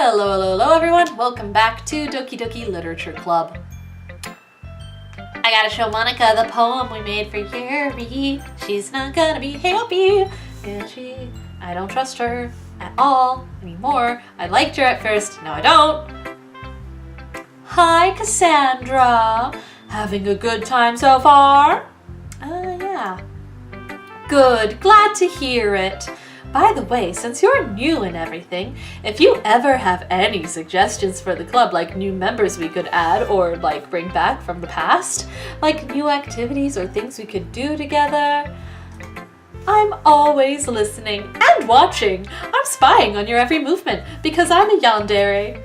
Hello everyone, welcome back to Doki Doki Literature Club. I gotta show Monica the poem we made for Yuri. She's not gonna be happy, and I don't trust her at all anymore. I liked her at first, now I don't. Hi Cassandra, having a good time so far? Yeah. Good, glad to hear it. By the way, since you're new and everything, if you ever have any suggestions for the club, like new members we could add or like bring back from the past, like new activities or things we could do together, I'm always listening and watching. I'm spying on your every movement because I'm a yandere.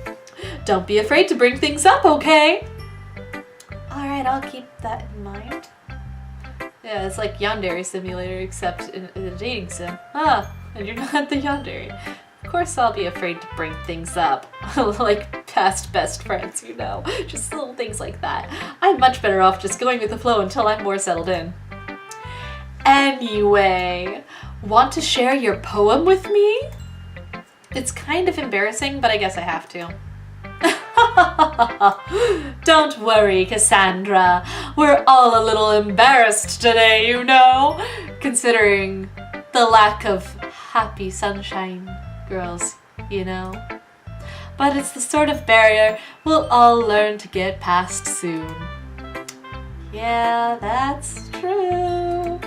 Don't be afraid to bring things up, okay? Alright, I'll keep that in mind. Yeah, it's like Yandere Simulator except in a dating sim. And you're not the yandere. Of course I'll be afraid to bring things up. Like past best friends, you know. Just little things like that. I'm much better off just going with the flow until I'm more settled in. Anyway, want to share your poem with me? It's kind of embarrassing, but I guess I have to. Don't worry, Cassandra. We're all a little embarrassed today, you know, considering the lack of happy sunshine girls, you know. But it's the sort of barrier we'll all learn to get past soon. Yeah, that's true.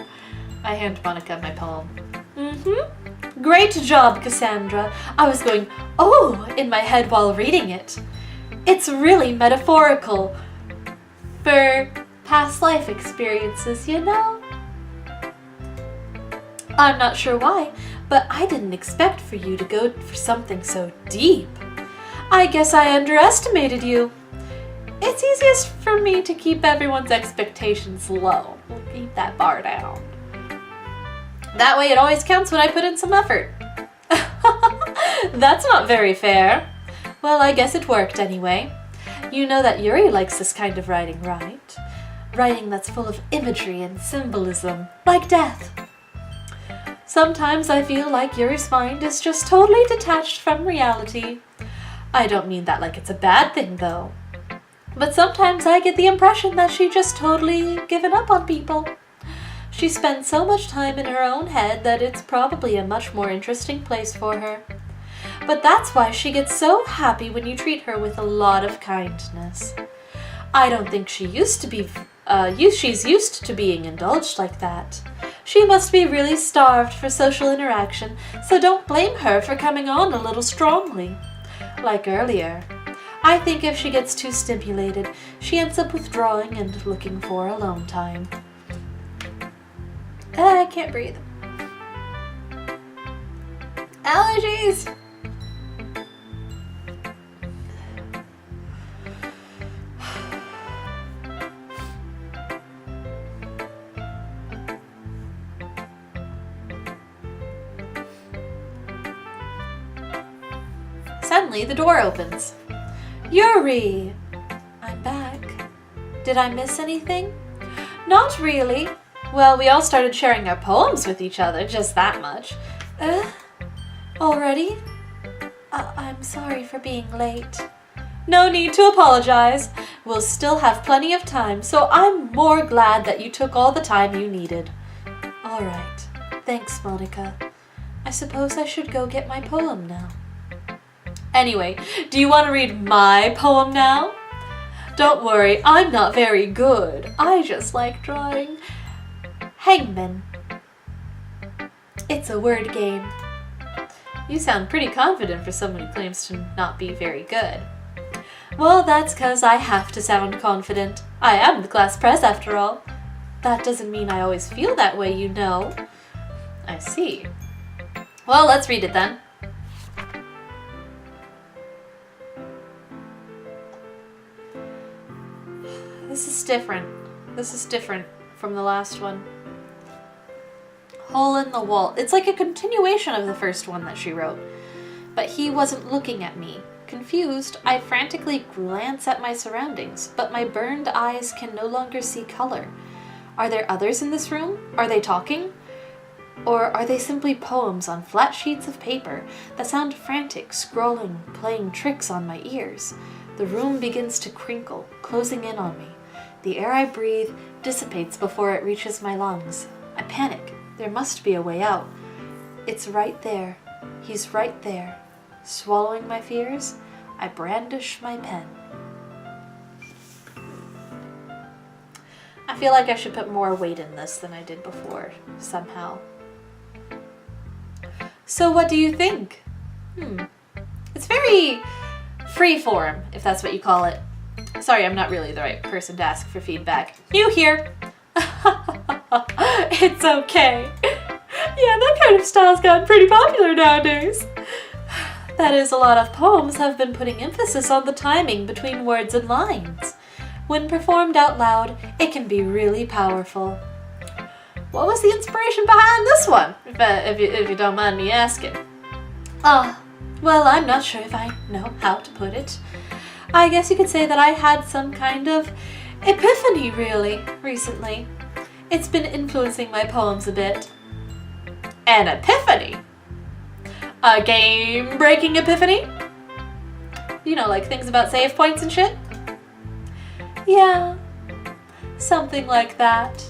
I hand Monica my poem. Great job, Cassandra. I was going, oh, in my head while reading it. It's really metaphorical for past life experiences, you know? I'm not sure why, but I didn't expect for you to go for something so deep. I guess I underestimated you. It's easiest for me to keep everyone's expectations low. We'll keep that bar down. That way it always counts when I put in some effort. That's not very fair. Well, I guess it worked anyway. You know that Yuri likes this kind of writing, right? Writing that's full of imagery and symbolism, like death. Sometimes I feel like Yuri's mind is just totally detached from reality. I don't mean that like it's a bad thing, though. But sometimes I get the impression that she just totally given up on people. She spends so much time in her own head that it's probably a much more interesting place for her. But that's why she gets so happy when you treat her with a lot of kindness. I don't think she's used to being indulged like that. She must be really starved for social interaction, so don't blame her for coming on a little strongly. Like earlier, I think if she gets too stimulated, she ends up withdrawing and looking for alone time. I can't breathe. Allergies! Suddenly, the door opens. Yuri! I'm back. Did I miss anything? Not really. Well, we all started sharing our poems with each other, just that much. Already? I'm sorry for being late. No need to apologize. We'll still have plenty of time, so I'm more glad that you took all the time you needed. All right. Thanks, Monica. I suppose I should go get my poem now. Anyway, do you want to read my poem now? Don't worry, I'm not very good. I just like drawing hangmen. It's a word game. You sound pretty confident for someone who claims to not be very good. Well, that's 'cause I have to sound confident. I am the class prez after all. That doesn't mean I always feel that way, you know. I see. Well, let's read it then. This is different from the last one. Hole in the wall. It's like a continuation of the first one that she wrote. But he wasn't looking at me. Confused, I frantically glance at my surroundings, but my burned eyes can no longer see color. Are there others in this room? Are they talking? Or are they simply poems on flat sheets of paper that sound frantic, scrolling, playing tricks on my ears? The room begins to crinkle, closing in on me. The air I breathe dissipates before it reaches my lungs. I panic. There must be a way out. It's right there. He's right there. Swallowing my fears, I brandish my pen. I feel like I should put more weight in this than I did before, somehow. So what do you think? It's very free-form, if that's what you call it. Sorry, I'm not really the right person to ask for feedback. You here? It's okay. Yeah, that kind of style's gotten pretty popular nowadays. That is, a lot of poems have been putting emphasis on the timing between words and lines. When performed out loud, it can be really powerful. What was the inspiration behind this one, if you don't mind me asking? Well, I'm not sure if I know how to put it. I guess you could say that I had some kind of epiphany, really, recently. It's been influencing my poems a bit. An epiphany? A game-breaking epiphany? You know, like things about save points and shit? Yeah, something like that.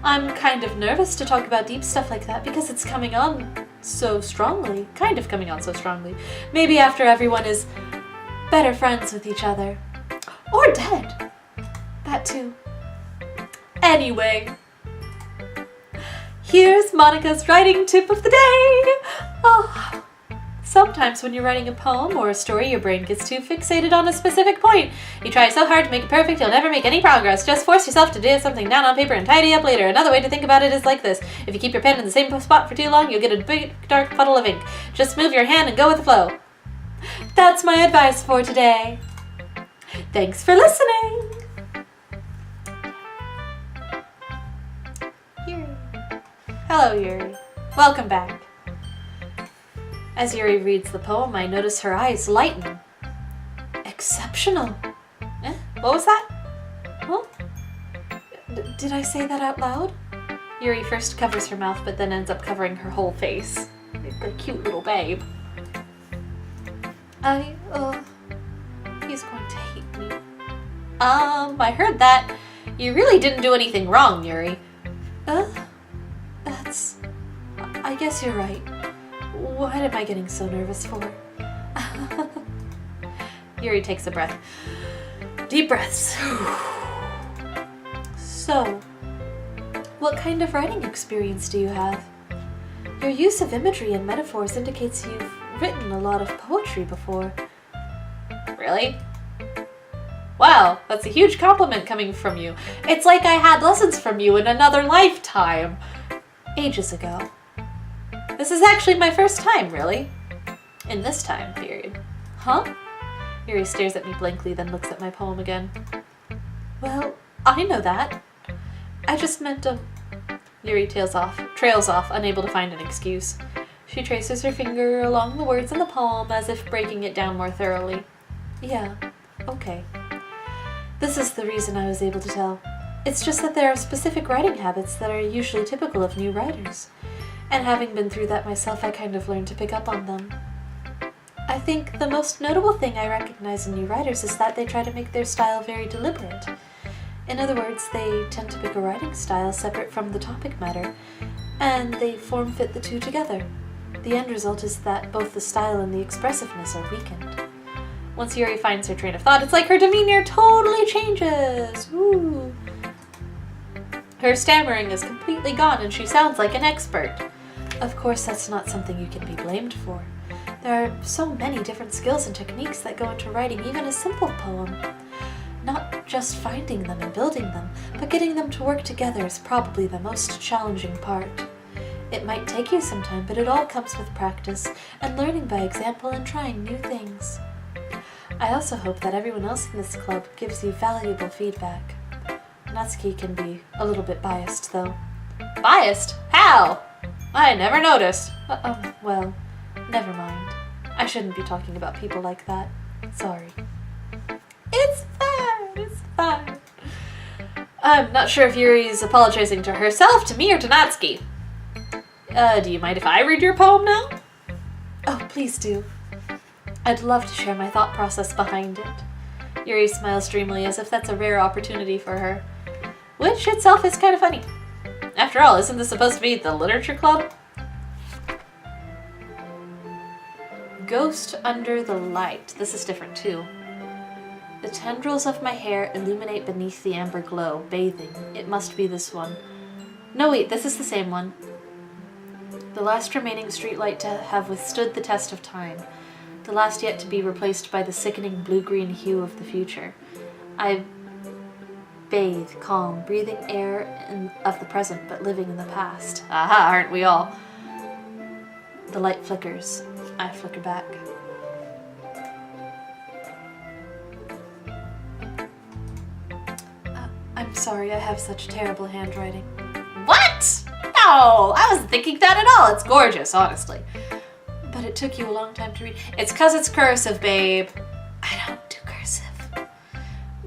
I'm kind of nervous to talk about deep stuff like that because it's coming on so strongly. Kind of coming on so strongly. Maybe after everyone is better friends with each other. Or dead. That too. Anyway. Here's Monica's writing tip of the day. Sometimes when you're writing a poem or a story, your brain gets too fixated on a specific point. You try so hard to make it perfect, you'll never make any progress. Just force yourself to do something down on paper and tidy up later. Another way to think about it is like this. If you keep your pen in the same spot for too long, you'll get a big, dark puddle of ink. Just move your hand and go with the flow. That's my advice for today. Thanks for listening. Yuri. Hello, Yuri. Welcome back. As Yuri reads the poem, I notice her eyes lighten. Exceptional. What was that? Huh? Did I say that out loud? Yuri first covers her mouth, but then ends up covering her whole face. Like a cute little babe. He's going to hate me. I heard that. You really didn't do anything wrong, Yuri. I guess you're right. What am I getting so nervous for? Yuri takes a breath. Deep breaths. So, what kind of writing experience do you have? Your use of imagery and metaphors indicates you've written a lot of poetry before. Really? Wow, that's a huge compliment coming from you. It's like I had lessons from you in another lifetime. Ages ago. This is actually my first time, really. In this time period. Huh? Yuri stares at me blankly, then looks at my poem again. Well, I know that. I just meant Yuri trails off, unable to find an excuse. She traces her finger along the words in the poem as if breaking it down more thoroughly. Yeah, okay. This is the reason I was able to tell. It's just that there are specific writing habits that are usually typical of new writers. And having been through that myself, I kind of learned to pick up on them. I think the most notable thing I recognize in new writers is that they try to make their style very deliberate. In other words, they tend to pick a writing style separate from the topic matter, and they form-fit the two together. The end result is that both the style and the expressiveness are weakened. Once Yuri finds her train of thought, it's like her demeanor totally changes. Ooh. Her stammering is completely gone and she sounds like an expert. Of course, that's not something you can be blamed for. There are so many different skills and techniques that go into writing even a simple poem. Not just finding them and building them, but getting them to work together is probably the most challenging part. It might take you some time, but it all comes with practice and learning by example and trying new things. I also hope that everyone else in this club gives you valuable feedback. Natsuki can be a little bit biased, though. Biased? How? I never noticed. Well, never mind. I shouldn't be talking about people like that. Sorry. It's fine. I'm not sure if Yuri's apologizing to herself, to me, or to Natsuki. Do you mind if I read your poem now? Oh, please do. I'd love to share my thought process behind it. Yuri smiles dreamily as if that's a rare opportunity for her, which itself is kind of funny. After all, isn't this supposed to be the literature club? Ghost under the light. This is different too. The tendrils of my hair illuminate beneath the amber glow, bathing. It must be this one. No, wait, this is the same one. The last remaining streetlight to have withstood the test of time. The last yet to be replaced by the sickening blue-green hue of the future. I bathe, calm, breathing air of the present, but living in the past. Aha, aren't we all? The light flickers. I flicker back. I'm sorry I have such terrible handwriting. What? No, I wasn't thinking that at all. It's gorgeous, honestly. But it took you a long time to read. It's 'cause it's cursive, babe. I don't do cursive.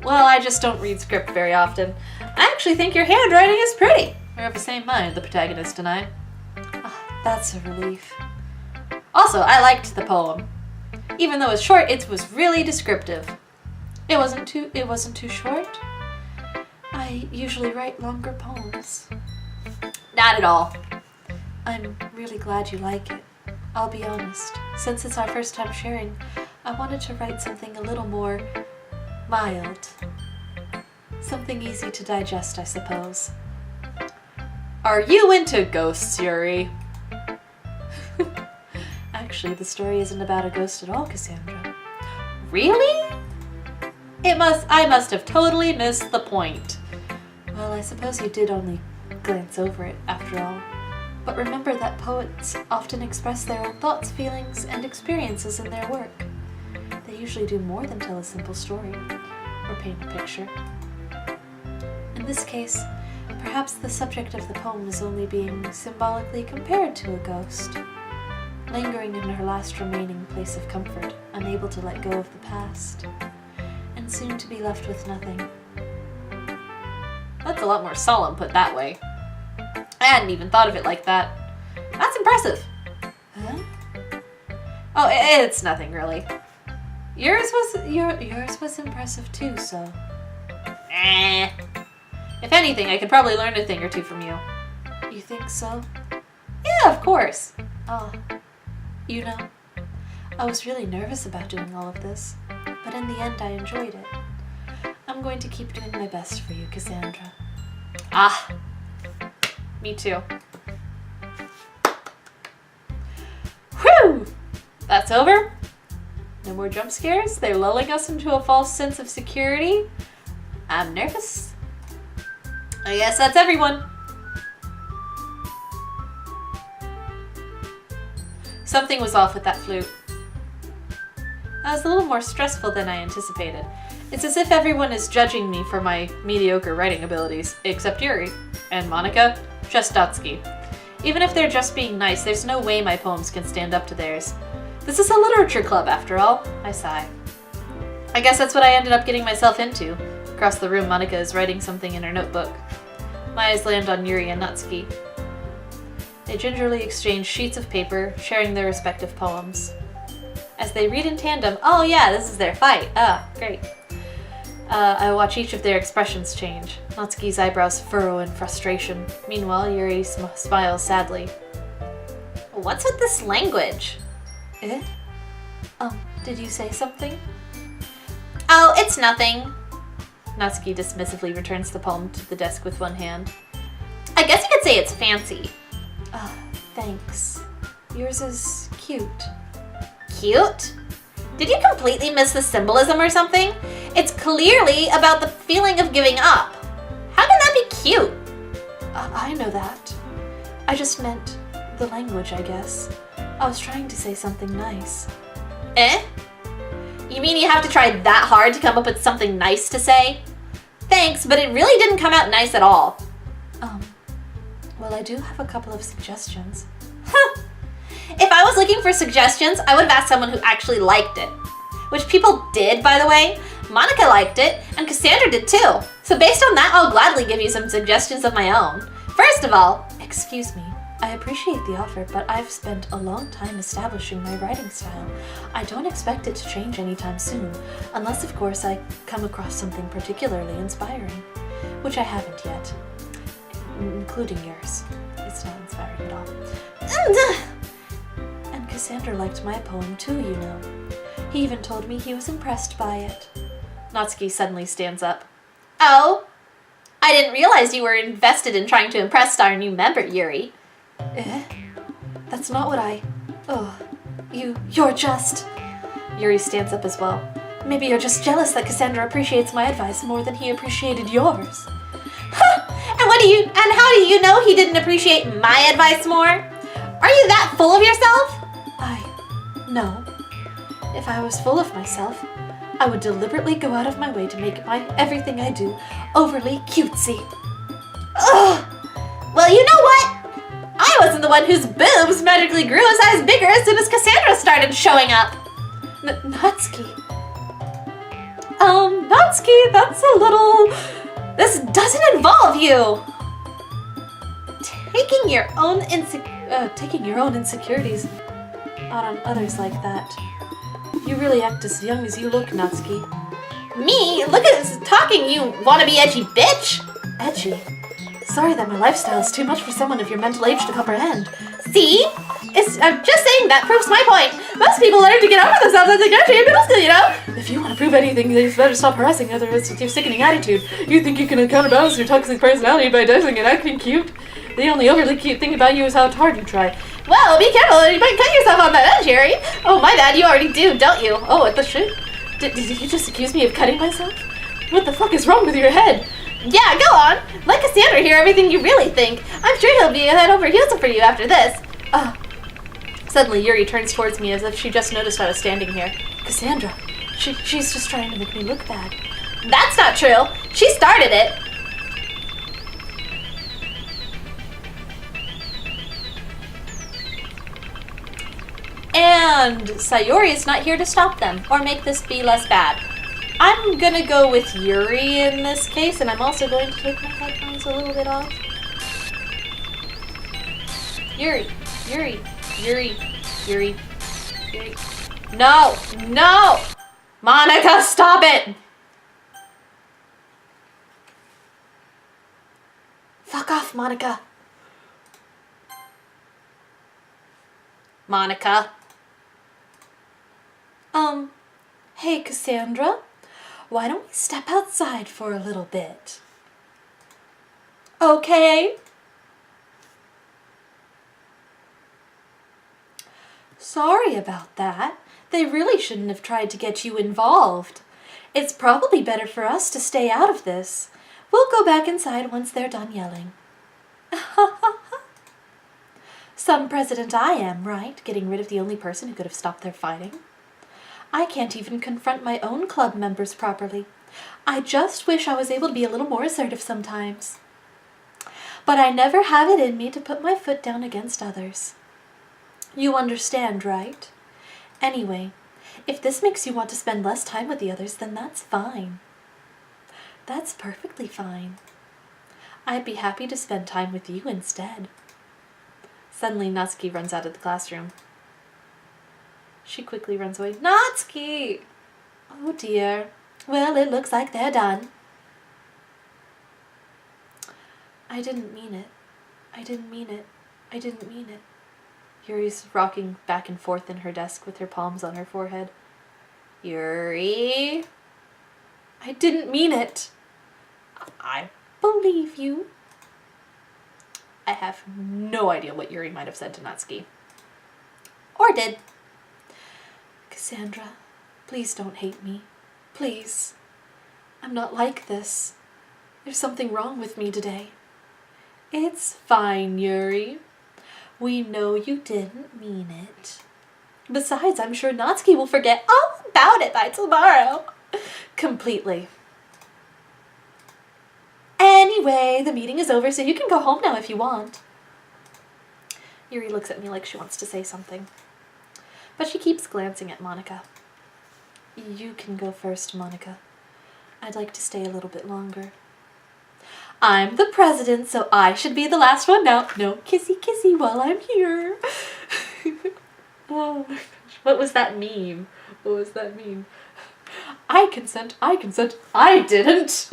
Well, I just don't read script very often. I actually think your handwriting is pretty. We're of the same mind, the protagonist and I. Oh, that's a relief. Also, I liked the poem. Even though it's short, it was really descriptive. It wasn't too short. I usually write longer poems. Not at all. I'm really glad you like it. I'll be honest. Since it's our first time sharing, I wanted to write something a little more mild. Something easy to digest, I suppose. Are you into ghosts, Yuri? Actually, the story isn't about a ghost at all, Cassandra. Really? I must have totally missed the point. Well, I suppose you did only glance over it, after all. But remember that poets often express their own thoughts, feelings, and experiences in their work. They usually do more than tell a simple story, or paint a picture. In this case, perhaps the subject of the poem is only being symbolically compared to a ghost, lingering in her last remaining place of comfort, unable to let go of the past, and soon to be left with nothing. That's a lot more solemn put that way. I hadn't even thought of it like that. That's impressive. Huh? Oh, it's nothing really. Yours was impressive too, so. If anything, I could probably learn a thing or two from you. You think so? Yeah, of course. Oh, you know, I was really nervous about doing all of this, but in the end I enjoyed it. I'm going to keep doing my best for you, Cassandra. Ah, me too. Whew! That's over. No more jump scares. They're lulling us into a false sense of security. I'm nervous. I guess that's everyone. Something was off with that flute. That was a little more stressful than I anticipated. It's as if everyone is judging me for my mediocre writing abilities, except Yuri and Monica Shestotsky. Even if they're just being nice, there's no way my poems can stand up to theirs. This is a literature club, after all. I sigh. I guess that's what I ended up getting myself into. Across the room, Monica is writing something in her notebook. My eyes land on Yuri and Natsuki. They gingerly exchange sheets of paper, sharing their respective poems. As they read in tandem, oh yeah, this is their fight. Ah, great. I watch each of their expressions change. Natsuki's eyebrows furrow in frustration. Meanwhile, Yuri smiles sadly. What's with this language? Eh? Did you say something? Oh, it's nothing. Natsuki dismissively returns the poem to the desk with one hand. I guess you could say it's fancy. Thanks. Yours is cute. Cute? Did you completely miss the symbolism or something? It's clearly about the feeling of giving up. How can that be cute? I know that. I just meant the language, I guess. I was trying to say something nice. Eh? You mean you have to try that hard to come up with something nice to say? Thanks, but it really didn't come out nice at all. Well, I do have a couple of suggestions. Huh. If I was looking for suggestions, I would have asked someone who actually liked it. Which people did, by the way. Monica liked it, and Cassandra did too. So based on that, I'll gladly give you some suggestions of my own. First of all, Excuse me, I I appreciate the offer, but I've spent a long time establishing my writing style. I don't expect it to change anytime soon, unless of course I come across something particularly inspiring, which I haven't yet, including yours. It's not inspiring at all. And Cassandra liked my poem too, you know. He even told me he was impressed by it. Natsuki suddenly stands up. Oh, I didn't realize you were invested in trying to impress our new member, Yuri. That's not what I... Oh, you're just... Yuri stands up as well. Maybe you're just jealous that Cassandra appreciates my advice more than he appreciated yours. And how do you know he didn't appreciate my advice more? Are you that full of yourself? No. If I was full of myself, I would deliberately go out of my way to make everything I do overly cutesy. Ugh! Well, you know what? I wasn't the one whose boobs magically grew a size bigger as soon as Cassandra started showing up. Natsuki. Natsuki, that's a little... This doesn't involve you. Taking your own insecurities out on others like that. You really act as young as you look, Natsuki. Me? Look at this talking, you wanna-be edgy bitch! Edgy? Sorry that my lifestyle is too much for someone of your mental age to comprehend. See? I'm just saying that proves my point. Most people learn to get over themselves as they go through middle school, you know? If you want to prove anything, then you better stop harassing others with your sickening attitude. You think you can counterbalance your toxic personality by dancing and acting cute? The only overly cute thing about you is how hard you try. Well, be careful, you might cut yourself on that edge, Harry. Oh, my bad, you already do, don't you? Oh, what the shit? Did you just accuse me of cutting myself? What the fuck is wrong with your head? Yeah, go on. Let Cassandra hear everything you really think. I'm sure he'll be head over heels for you after this. Suddenly, Yuri turns towards me as if she just noticed I was standing here. Cassandra, she's just trying to make me look bad. That's not true. She started it. And Sayori is not here to stop them or make this be less bad. I'm gonna go with Yuri in this case, and I'm also going to take my headphones a little bit off. Yuri. No! Monica, stop it! Fuck off, Monica. Monica. Hey, Cassandra. Why don't we step outside for a little bit? Okay. Sorry about that. They really shouldn't have tried to get you involved. It's probably better for us to stay out of this. We'll go back inside once they're done yelling. Some president I am, right? Getting rid of the only person who could have stopped their fighting. I can't even confront my own club members properly. I just wish I was able to be a little more assertive sometimes. But I never have it in me to put my foot down against others. You understand, right? Anyway, if this makes you want to spend less time with the others, then that's fine. That's perfectly fine. I'd be happy to spend time with you instead. Suddenly, Natsuki runs out of the classroom. She quickly runs away. Natsuki! Oh dear. Well, it looks like they're done. I didn't mean it. Yuri's rocking back and forth in her desk with her palms on her forehead. Yuri? I didn't mean it. I believe you. I have no idea what Yuri might have said to Natsuki. Or did. Cassandra, please don't hate me. Please. I'm not like this. There's something wrong with me today. It's fine, Yuri. We know you didn't mean it. Besides, I'm sure Natsuki will forget all about it by tomorrow. Completely. Anyway, the meeting is over, so you can go home now if you want. Yuri looks at me like she wants to say something, but she keeps glancing at Monica. You can go first, Monica. I'd like to stay a little bit longer. I'm the president, so I should be the last one now. No kissy kissy while I'm here. Oh my gosh. What was that meme? What was that meme? I consent, I didn't.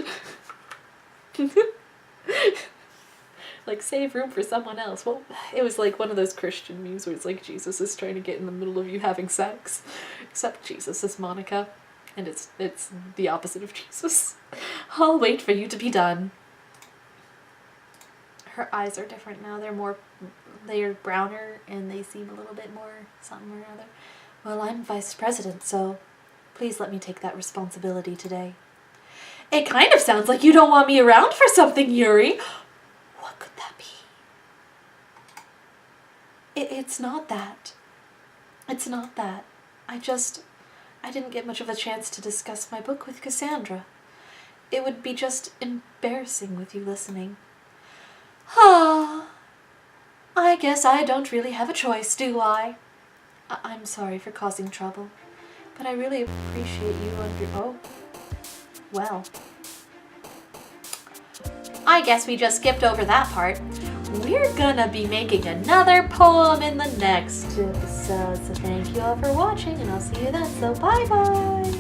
Like, save room for someone else. Well, it was like one of those Christian memes where it's like Jesus is trying to get in the middle of you having sex. Except Jesus is Monica. And it's the opposite of Jesus. I'll wait for you to be done. Her eyes are different now. They're browner and they seem a little bit more something or other. Well, I'm vice president, so please let me take that responsibility today. It kind of sounds like you don't want me around for something, Yuri. What could that be? It's not that. It's not that. I didn't get much of a chance to discuss my book with Cassandra. It would be just embarrassing with you listening. Ah, I guess I don't really have a choice, do I? I'm sorry for causing trouble, but I really appreciate you oh, well. I guess we just skipped over that part. We're gonna be making another poem in the next episode, so thank you all for watching, and I'll see you then, so bye-bye!